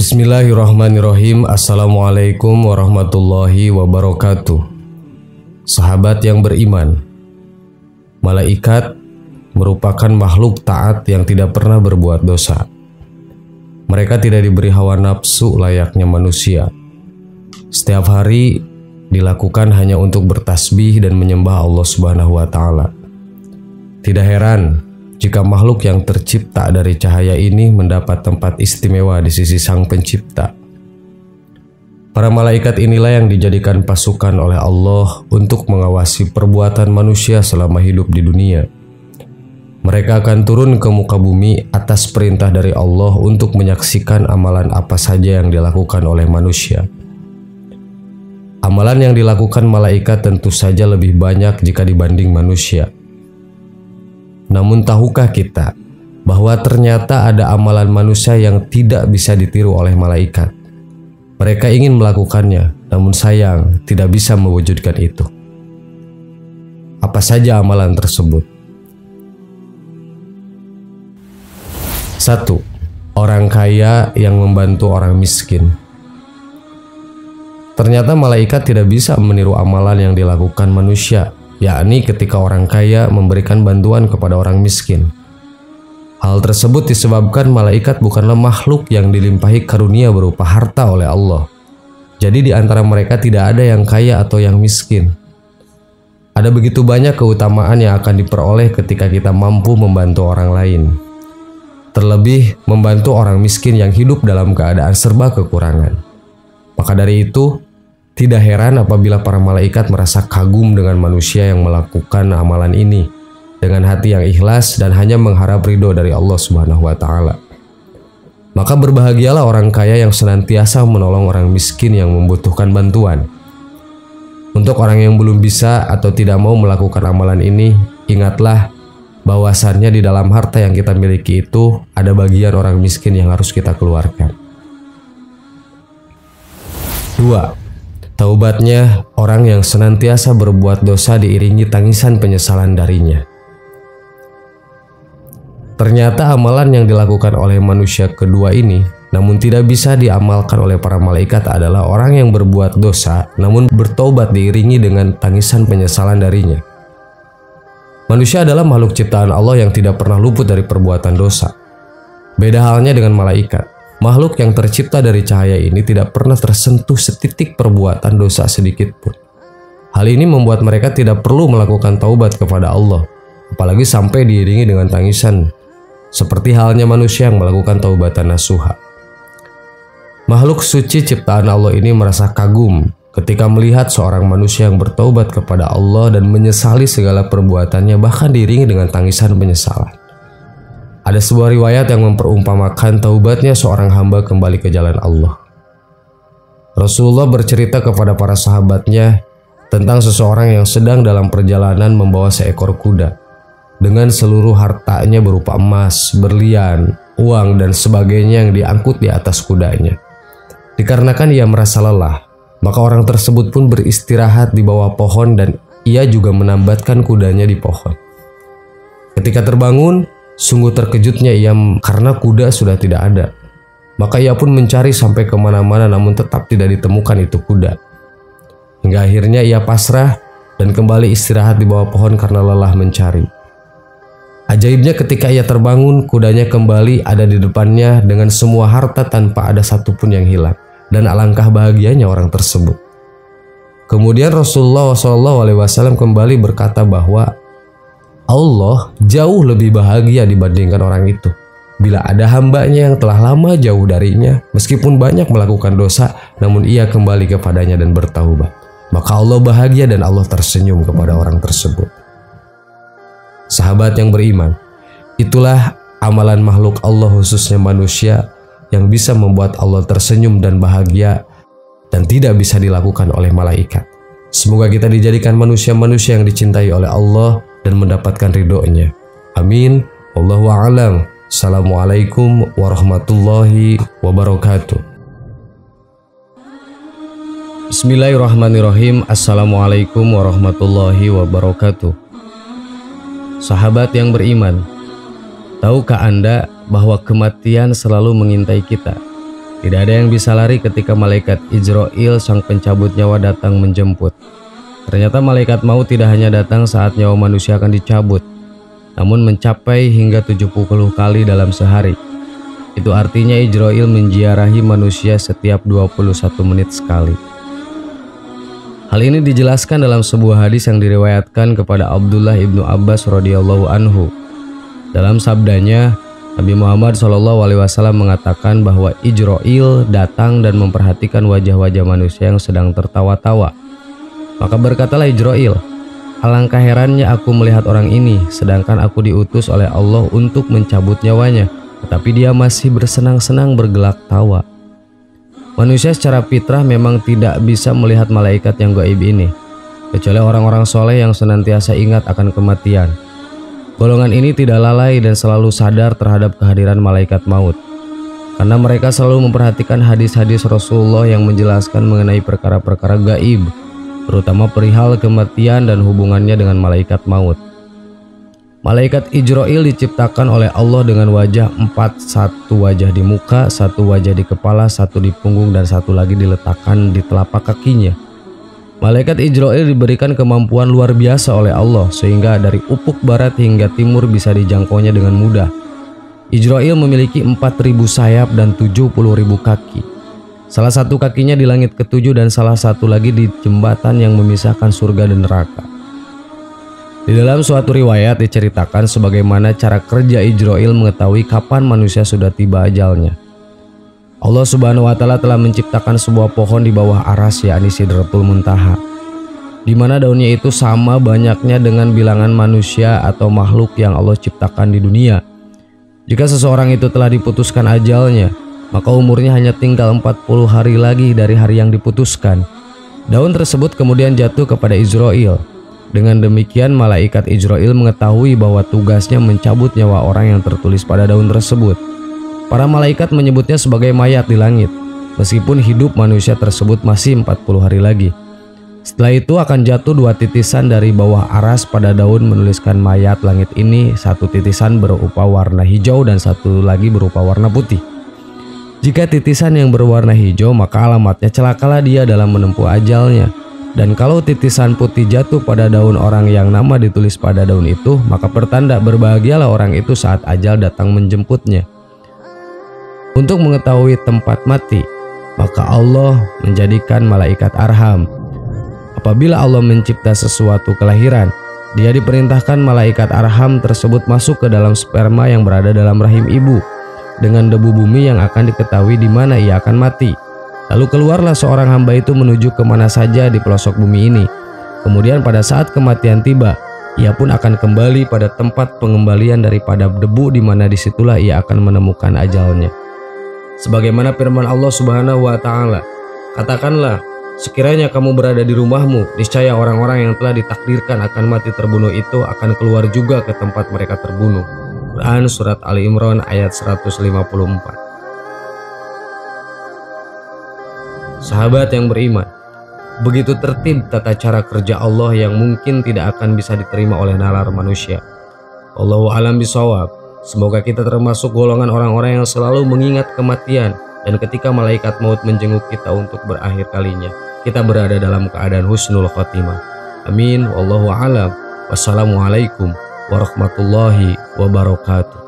Bismillahirrahmanirrahim. Assalamualaikum warahmatullahi wabarakatuh. Sahabat yang beriman, malaikat merupakan makhluk taat yang tidak pernah berbuat dosa. Mereka tidak diberi hawa nafsu layaknya manusia. Setiap hari dilakukan hanya untuk bertasbih dan menyembah Allah Subhanahu wa Ta'ala. Tidak heran jika makhluk yang tercipta dari cahaya ini mendapat tempat istimewa di sisi Sang Pencipta. Para malaikat inilah yang dijadikan pasukan oleh Allah untuk mengawasi perbuatan manusia selama hidup di dunia. Mereka akan turun ke muka bumi atas perintah dari Allah untuk menyaksikan amalan apa saja yang dilakukan oleh manusia. Amalan yang dilakukan malaikat tentu saja lebih banyak jika dibanding manusia. Namun tahukah kita bahwa ternyata ada amalan manusia yang tidak bisa ditiru oleh malaikat? Mereka ingin melakukannya, namun sayang tidak bisa mewujudkan itu. Apa saja amalan tersebut? 1. Orang kaya yang membantu orang miskin. Ternyata malaikat tidak bisa meniru amalan yang dilakukan manusia, yakni ketika orang kaya memberikan bantuan kepada orang miskin. Hal tersebut disebabkan malaikat bukanlah makhluk yang dilimpahi karunia berupa harta oleh Allah. Jadi di antara mereka tidak ada yang kaya atau yang miskin. Ada begitu banyak keutamaan yang akan diperoleh ketika kita mampu membantu orang lain. Terlebih membantu orang miskin yang hidup dalam keadaan serba kekurangan. Maka dari itu, tidak heran apabila para malaikat merasa kagum dengan manusia yang melakukan amalan ini dengan hati yang ikhlas dan hanya mengharap ridho dari Allah Subhanahu wa Ta'ala. Maka berbahagialah orang kaya yang senantiasa menolong orang miskin yang membutuhkan bantuan. Untuk orang yang belum bisa atau tidak mau melakukan amalan ini, ingatlah bahwasannya di dalam harta yang kita miliki itu ada bagian orang miskin yang harus kita keluarkan. 2. Taubatnya orang yang senantiasa berbuat dosa diiringi tangisan penyesalan darinya. Ternyata amalan yang dilakukan oleh manusia kedua ini, namun tidak bisa diamalkan oleh para malaikat adalah orang yang berbuat dosa, namun bertobat diiringi dengan tangisan penyesalan darinya. Manusia adalah makhluk ciptaan Allah yang tidak pernah luput dari perbuatan dosa. Beda halnya dengan malaikat. Makhluk yang tercipta dari cahaya ini tidak pernah tersentuh setitik perbuatan dosa sedikit pun. Hal ini membuat mereka tidak perlu melakukan taubat kepada Allah, apalagi sampai diiringi dengan tangisan, seperti halnya manusia yang melakukan taubatan nasuha. Makhluk suci ciptaan Allah ini merasa kagum ketika melihat seorang manusia yang bertaubat kepada Allah dan menyesali segala perbuatannya, bahkan diiringi dengan tangisan penyesalan. Ada sebuah riwayat yang memperumpamakan taubatnya seorang hamba kembali ke jalan Allah. Rasulullah bercerita kepada para sahabatnya tentang seseorang yang sedang dalam perjalanan membawa seekor kuda dengan seluruh hartanya berupa emas, berlian, uang, dan sebagainya yang diangkut di atas kudanya. Dikarenakan ia merasa lelah, maka orang tersebut pun beristirahat di bawah pohon dan ia juga menambatkan kudanya di pohon. Ketika terbangun, sungguh terkejutnya ia karena kuda sudah tidak ada. Maka ia pun mencari sampai kemana-mana namun tetap tidak ditemukan itu kuda. Hingga akhirnya ia pasrah dan kembali istirahat di bawah pohon karena lelah mencari. Ajaibnya ketika ia terbangun, kudanya kembali ada di depannya dengan semua harta tanpa ada satupun yang hilang. Dan alangkah bahagianya orang tersebut. Kemudian Rasulullah SAW kembali berkata bahwa Allah jauh lebih bahagia dibandingkan orang itu bila ada hambanya yang telah lama jauh darinya, meskipun banyak melakukan dosa, namun ia kembali kepadanya dan bertaubat. Maka Allah bahagia dan Allah tersenyum kepada orang tersebut. Sahabat yang beriman, itulah amalan makhluk Allah khususnya manusia yang bisa membuat Allah tersenyum dan bahagia dan tidak bisa dilakukan oleh malaikat. Semoga kita dijadikan manusia-manusia yang dicintai oleh Allah dan mendapatkan ridhonya. Amin. Wallahu a'lam. Assalamualaikum warahmatullahi wabarakatuh. Bismillahirrahmanirrahim. Assalamualaikum warahmatullahi wabarakatuh. Sahabat yang beriman, tahukah Anda bahwa kematian selalu mengintai kita? Tidak ada yang bisa lari ketika malaikat Ijroil sang pencabut nyawa datang menjemput. Ternyata malaikat maut tidak hanya datang saat nyawa manusia akan dicabut, namun mencapai hingga 70 kali dalam sehari. Itu artinya Ijroil menziarahi manusia setiap 21 menit sekali. Hal ini dijelaskan dalam sebuah hadis yang diriwayatkan kepada Abdullah ibnu Abbas radhiyallahu anhu. Dalam sabdanya, Nabi Muhammad SAW mengatakan bahwa Ijroil datang dan memperhatikan wajah-wajah manusia yang sedang tertawa-tawa. Maka berkatalah Ijroil, "Alangkah herannya aku melihat orang ini, sedangkan aku diutus oleh Allah untuk mencabut nyawanya, tetapi dia masih bersenang-senang bergelak tawa." Manusia secara fitrah memang tidak bisa melihat malaikat yang gaib ini, kecuali orang-orang soleh yang senantiasa ingat akan kematian. Golongan ini tidak lalai dan selalu sadar terhadap kehadiran malaikat maut, karena mereka selalu memperhatikan hadis-hadis Rasulullah yang menjelaskan mengenai perkara-perkara gaib, terutama perihal kematian dan hubungannya dengan malaikat maut. Malaikat Ijroil diciptakan oleh Allah dengan wajah 4, satu wajah di muka, satu wajah di kepala, satu di punggung, dan satu lagi diletakkan di telapak kakinya. Malaikat Ijroil diberikan kemampuan luar biasa oleh Allah sehingga dari ufuk barat hingga timur bisa dijangkaunya dengan mudah. Ijroil memiliki 4.000 sayap dan 70.000 kaki. Salah satu kakinya di langit ketujuh dan salah satu lagi di jembatan yang memisahkan surga dan neraka. Di dalam suatu riwayat diceritakan sebagaimana cara kerja Ijroil mengetahui kapan manusia sudah tiba ajalnya. Allah Subhanahu wa Ta'ala telah menciptakan sebuah pohon di bawah aras, yakni Sidratul Muntaha, di mana daunnya itu sama banyaknya dengan bilangan manusia atau makhluk yang Allah ciptakan di dunia. Jika seseorang itu telah diputuskan ajalnya, maka umurnya hanya tinggal 40 hari lagi dari hari yang diputuskan. Daun tersebut kemudian jatuh kepada Ijroil. Dengan demikian malaikat Ijroil mengetahui bahwa tugasnya mencabut nyawa orang yang tertulis pada daun tersebut. Para malaikat menyebutnya sebagai mayat di langit, meskipun hidup manusia tersebut masih 40 hari lagi. Setelah itu akan jatuh 2 titisan dari bawah aras pada daun menuliskan mayat langit ini, satu titisan berupa warna hijau dan satu lagi berupa warna putih. Jika titisan yang berwarna hijau, maka alamatnya celakalah dia dalam menempuh ajalnya. Dan kalau titisan putih jatuh pada daun orang yang nama ditulis pada daun itu, maka pertanda berbahagialah orang itu saat ajal datang menjemputnya. Untuk mengetahui tempat mati, maka Allah menjadikan malaikat arham. Apabila Allah mencipta sesuatu kelahiran, dia diperintahkan malaikat arham tersebut masuk ke dalam sperma yang berada dalam rahim ibu dengan debu bumi yang akan diketahui di mana ia akan mati. Lalu keluarlah seorang hamba itu menuju kemana saja di pelosok bumi ini. Kemudian pada saat kematian tiba, ia pun akan kembali pada tempat pengembalian daripada debu, di mana disitulah ia akan menemukan ajalnya. Sebagaimana firman Allah Subhanahu wa Ta'ala, "Katakanlah, sekiranya kamu berada di rumahmu, niscaya orang-orang yang telah ditakdirkan akan mati terbunuh itu akan keluar juga ke tempat mereka terbunuh." Quran Surat Ali Imran ayat 154. Sahabat yang beriman, begitu tertib tata cara kerja Allah yang mungkin tidak akan bisa diterima oleh nalar manusia. Wallahu a'lam bishawab. Semoga kita termasuk golongan orang-orang yang selalu mengingat kematian, dan ketika malaikat maut menjenguk kita untuk berakhir kalinya, kita berada dalam keadaan husnul khotimah. Amin. Wallahu a'lam. Wassalamualaikum warahmatullahi wabarakatuh.